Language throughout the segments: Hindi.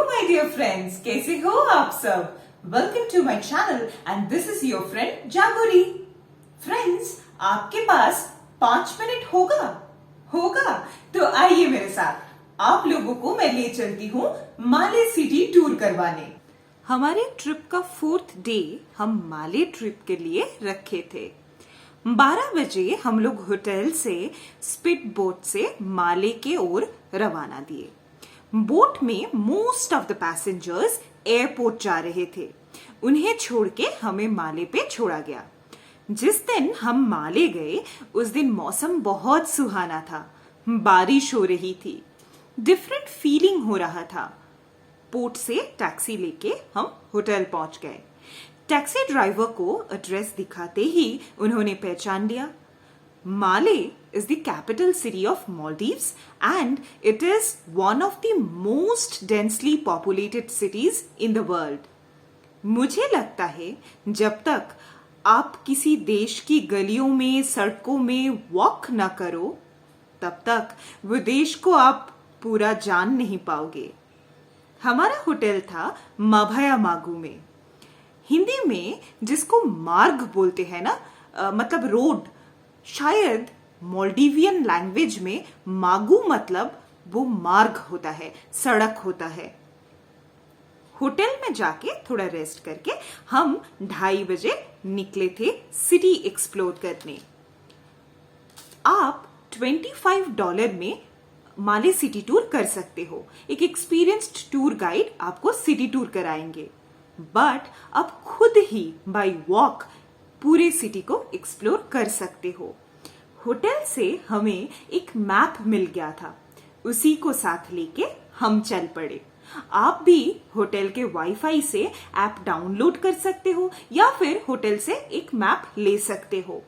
माय डियर फ्रेंड्स, कैसे हो आप सब। Welcome to my channel and this is your friend Jagori. Friends, आपके पास 5 मिनट होगा तो आइए मेरे साथ, आप लोगों को मैं ले चलती हूँ माले सिटी टूर करवाने। हमारे ट्रिप का 4th डे हम माले ट्रिप के लिए रखे थे। 12 बजे हम लोग होटल से स्पीड बोट से माले के ओर रवाना दिए। बोट में most of the passengers airport जा रहे थे। उन्हें छोड़ के हमें माले पे छोड़ा गया। जिस दिन हम माले गए उस दिन मौसम बहुत सुहाना था। बारिश हो रही थी। डिफरेंट फीलिंग हो रहा था। पोर्ट से टैक्सी लेके हम होटल पहुंच गए। टैक्सी ड्राइवर को एड्रेस दिखाते ही उन्होंने पहचान लिया। माले is the capital city of Maldives and it is one of the most densely populated cities in the world. मुझे लगता है जब तक आप किसी देश की गलियों में सड़कों में वॉक ना करो तब तक वो देश को आप पूरा जान नहीं पाओगे। हमारा होटल था मभया मागू में। हिंदी में जिसको मार्ग बोलते हैं ना, मतलब रोड, शायद मोल्डिवियन लैंग्वेज में मागू मतलब वो मार्ग होता है, सड़क होता है। होटल में जाके थोड़ा रेस्ट करके हम 2:30 बजे निकले थे सिटी एक्सप्लोर करने। आप $25 में माले सिटी टूर कर सकते हो। एक एक्सपीरियंस्ड टूर गाइड आपको सिटी टूर कराएंगे, बट आप खुद ही बाय वॉक पूरे सिटी को एक्सप्लोर कर सकते हो। होटल से हमें एक मैप मिल गया था, उसी को साथ लेके हम चल पड़े। आप भी होटल के वाईफाई से ऐप डाउनलोड कर सकते हो या फिर होटल से एक मैप ले सकते हो।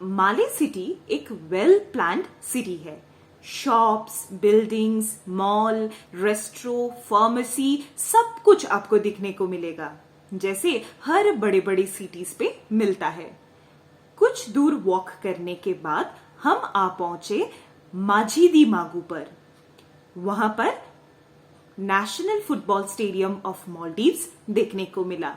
माले सिटी एक वेल प्लान्ड सिटी है। Shops, buildings, mall, restaurant, pharmacy सब कुछ आपको दिखने को मिलेगा, जैसे हर बड़े बड़े सिटीज पे मिलता है। कुछ दूर वॉक करने के बाद हम आ पहुंचे माझी दी मागू पर। वहां पर national football stadium of Maldives देखने को मिला।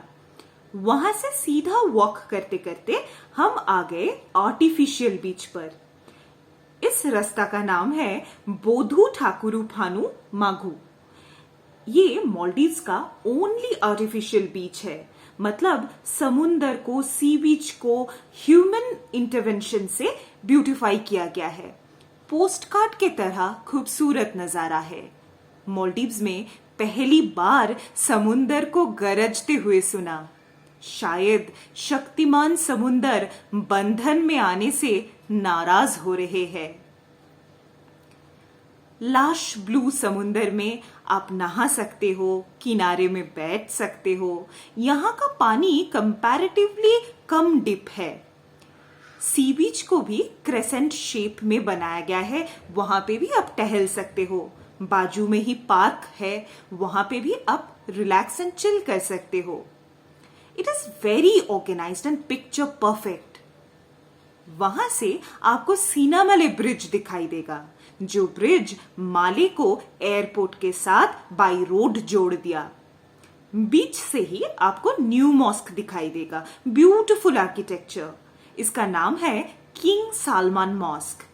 वहां से सीधा वॉक करते करते हम आ गए आर्टिफिशियल बीच पर। इस रास्ता का नाम है बोधू ठाकुरू फानू मागू। ये मालदीव्स का ओनली आर्टिफिशियल बीच है, मतलब समुंदर को, सी बीच को ह्यूमन इंटरवेंशन से ब्यूटिफाई किया गया है। पोस्टकार्ड के तरह खूबसूरत नजारा है। मालदीव्स में पहली बार समुंदर को गरजते हुए सुना। शायद शक्तिमान समुंदर बंधन में आने से नाराज हो रहे हैं। लाश ब्लू समुंदर में आप नहा सकते हो, किनारे में बैठ सकते हो। यहाँ का पानी कंपैरेटिवली कम डिप है। सी बीच को भी क्रेसेंट शेप में बनाया गया है, वहां पे भी आप टहल सकते हो। बाजू में ही पार्क है, वहां पे भी आप रिलैक्स एंड चिल कर सकते हो। It is very organised and picture perfect. वहां से आपको सीनामले ब्रिज दिखाई देगा, जो ब्रिज माले को एयरपोर्ट के साथ बाई रोड जोड़ दिया। बीच से ही आपको न्यू मॉस्क दिखाई देगा, ब्यूटीफुल आर्किटेक्चर। इसका नाम है किंग सालमान मॉस्क।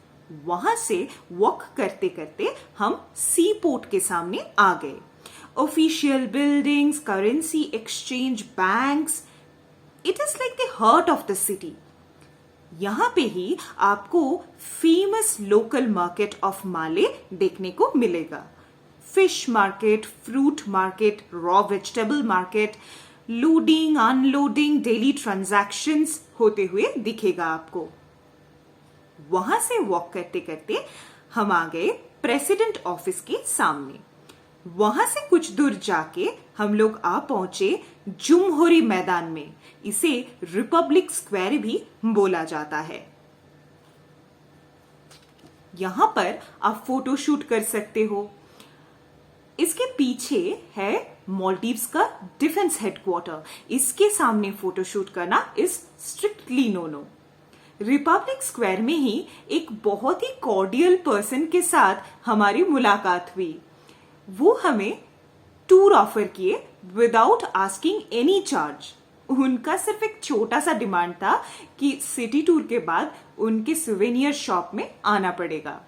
वहां से वॉक करते करते हम सी पोर्ट के सामने आ गए। Official buildings, currency exchange, banks, it is like the heart of the city. यहां पे ही आपको फेमस लोकल मार्केट ऑफ माले देखने को मिलेगा। Fish market, fruit market, raw vegetable market, loading unloading daily transactions होते हुए दिखेगा आपको। वहां से वॉक करते करते हम आ गए प्रेसिडेंट ऑफिस के सामने। वहां से कुछ दूर जाके हम लोग आ पहुंचे जुमहोरी मैदान में। इसे रिपब्लिक स्क्वायर भी बोला जाता है। यहां पर आप फोटो शूट कर सकते हो। इसके पीछे है मालदीव्स का डिफेंस हेडक्वार्टर। इसके सामने फोटो शूट करना is strictly no. Republic Square में ही एक बहुत ही कॉर्डियल पर्सन के साथ हमारी मुलाकात हुई। वो हमें टूर ऑफर किए विदाउट आस्किंग एनी चार्ज। उनका सिर्फ एक छोटा सा डिमांड था कि सिटी टूर के बाद उनके सुवेनियर शॉप में आना पड़ेगा।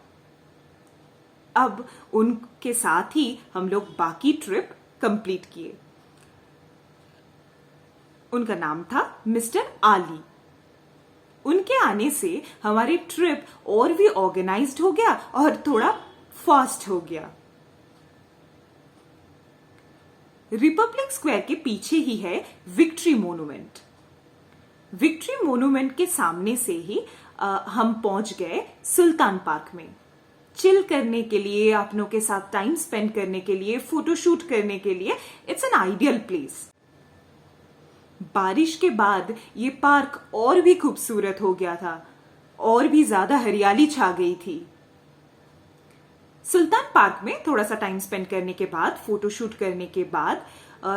अब उनके साथ ही हम लोग बाकी ट्रिप कंप्लीट किए। उनका नाम था मिस्टर आली। उनके आने से हमारी ट्रिप और भी ऑर्गेनाइज्ड हो गया और थोड़ा फास्ट हो गया। रिपब्लिक स्क्वायर के पीछे ही है विक्ट्री मोन्यूमेंट। विक्ट्री मोन्यूमेंट के सामने से ही हम पहुंच गए सुल्तान पार्क में, चिल करने के लिए, अपनों के साथ टाइम स्पेंड करने के लिए, फोटोशूट करने के लिए। It's an ideal place. बारिश के बाद ये पार्क और भी खूबसूरत हो गया था, और भी ज्यादा हरियाली छा गई थी। सुल्तान पार्क में थोड़ा सा टाइम स्पेंड करने के बाद, फोटोशूट करने के बाद,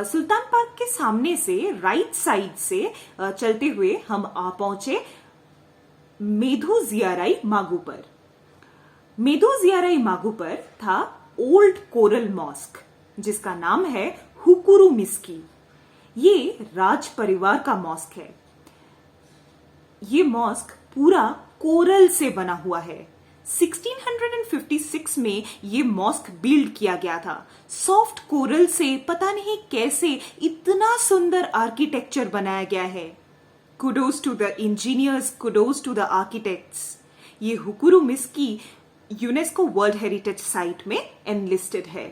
सुल्तान पार्क के सामने से राइट साइड से चलते हुए हम आ पहुंचे मेधु जियाराई मागू पर। मेधु जियाराई मागू पर था ओल्ड कोरल मॉस्क, जिसका नाम है हुकुरू मिस्की। ये राज परिवार का मॉस्क है। ये मॉस्क पूरा कोरल से बना हुआ है। 1656 में ये मॉस्क बिल्ड किया गया था। सॉफ्ट कोरल से पता नहीं कैसे इतना सुंदर आर्किटेक्चर बनाया गया है। Kudos to the engineers, kudos to the architects. ये Hukuru Miskiy UNESCO world heritage site में एनलिस्टेड है।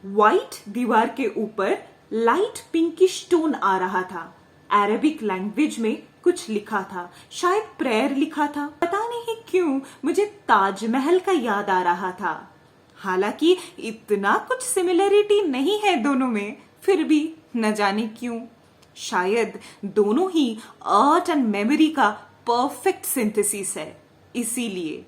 व्हाइट दीवार के ऊपर लाइट पिंकिश टोन आ रहा था। अरेबिक लैंग्वेज में कुछ लिखा था, शायद प्रेयर लिखा था। पता नहीं क्यों मुझे ताजमहल का याद आ रहा था। हालांकि इतना कुछ सिमिलरिटी नहीं है दोनों में, फिर भी न जाने क्यों, शायद दोनों ही आर्ट एंड मेमोरी का परफेक्ट सिंथेसिस है। इसीलिए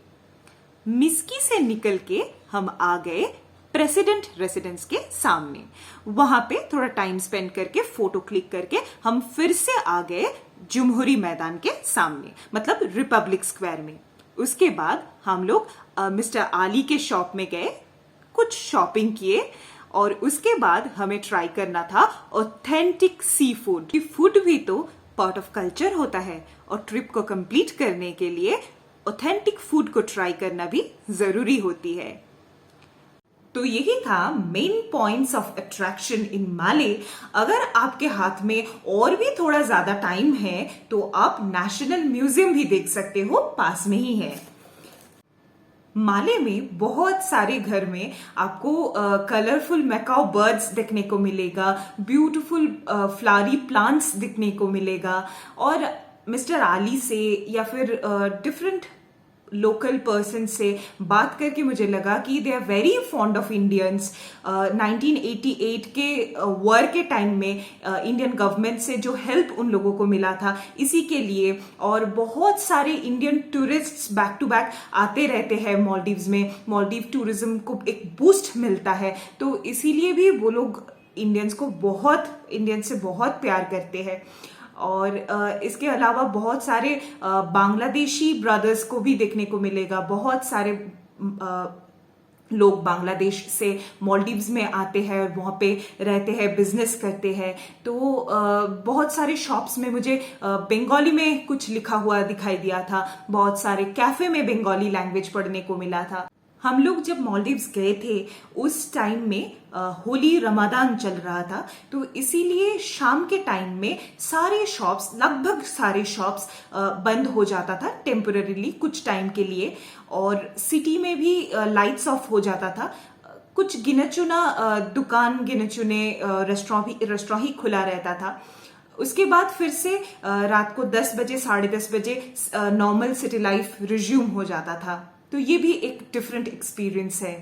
मिस्की से निकल के हम आ गए प्रेसिडेंट रेसिडेंस के सामने। वहां पे थोड़ा टाइम स्पेंड करके, फोटो क्लिक करके हम फिर से आ गए जमहूरी मैदान के सामने, मतलब रिपब्लिक स्क्वायर में। उसके बाद हम लोग मिस्टर आली के शॉप में गए, कुछ शॉपिंग किए, और उसके बाद हमें ट्राई करना था ऑथेंटिक सी फूड। फूड भी तो पार्ट ऑफ कल्चर होता है, और ट्रिप को कंप्लीट करने के लिए ऑथेंटिक फूड को ट्राई करना भी जरूरी होती है। तो यही था main points of attraction in Male. अगर आपके हाथ में और भी थोड़ा ज्यादा टाइम है तो आप नेशनल म्यूजियम भी देख सकते हो, पास में ही है। माले में बहुत सारे घर में आपको कलरफुल मैकाओ बर्ड्स देखने को मिलेगा, ब्यूटीफुल फ्लावरी प्लांट्स दिखने को मिलेगा। और मिस्टर आली से या फिर डिफरेंट लोकल पर्सन से बात करके मुझे लगा कि they are very fond of Indians. 1988 के वॉर के टाइम में इंडियन गवर्नमेंट से जो हेल्प उन लोगों को मिला था, इसी के लिए। और बहुत सारे Indian tourists back to back आते रहते हैं मालदीव्स में। मालदीव टूरिज्म को एक बूस्ट मिलता है, तो इसीलिए भी वो लोग इंडियंस से बहुत प्यार करते हैं। और इसके अलावा बहुत सारे बांग्लादेशी ब्रदर्स को भी देखने को मिलेगा। बहुत सारे लोग बांग्लादेश से मालदीव्स में आते हैं और वहाँ पे रहते हैं, बिजनेस करते हैं। तो बहुत सारे शॉप्स में मुझे बंगाली में कुछ लिखा हुआ दिखाई दिया था। बहुत सारे कैफे में बंगाली लैंग्वेज पढ़ने को मिला था। हम लोग जब मालदीव्स गए थे उस टाइम में होली रमादान चल रहा था, तो इसीलिए शाम के टाइम में लगभग सारे शॉप्स बंद हो जाता था टेम्पररीली, कुछ टाइम के लिए। और सिटी में भी लाइट्स ऑफ हो जाता था। कुछ गिने चुने रेस्टोरेंट ही खुला रहता था। उसके बाद फिर से रात को 10 बजे, 10:30 बजे नॉर्मल सिटी लाइफ रिज्यूम हो जाता था। तो ये भी एक डिफरेंट एक्सपीरियंस है।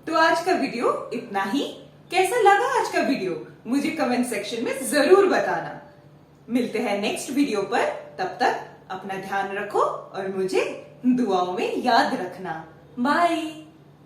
तो आज का वीडियो इतना ही। कैसा लगा आज का वीडियो मुझे कमेंट सेक्शन में जरूर बताना। मिलते हैं नेक्स्ट वीडियो पर, तब तक अपना ध्यान रखो और मुझे दुआओं में याद रखना। बाय।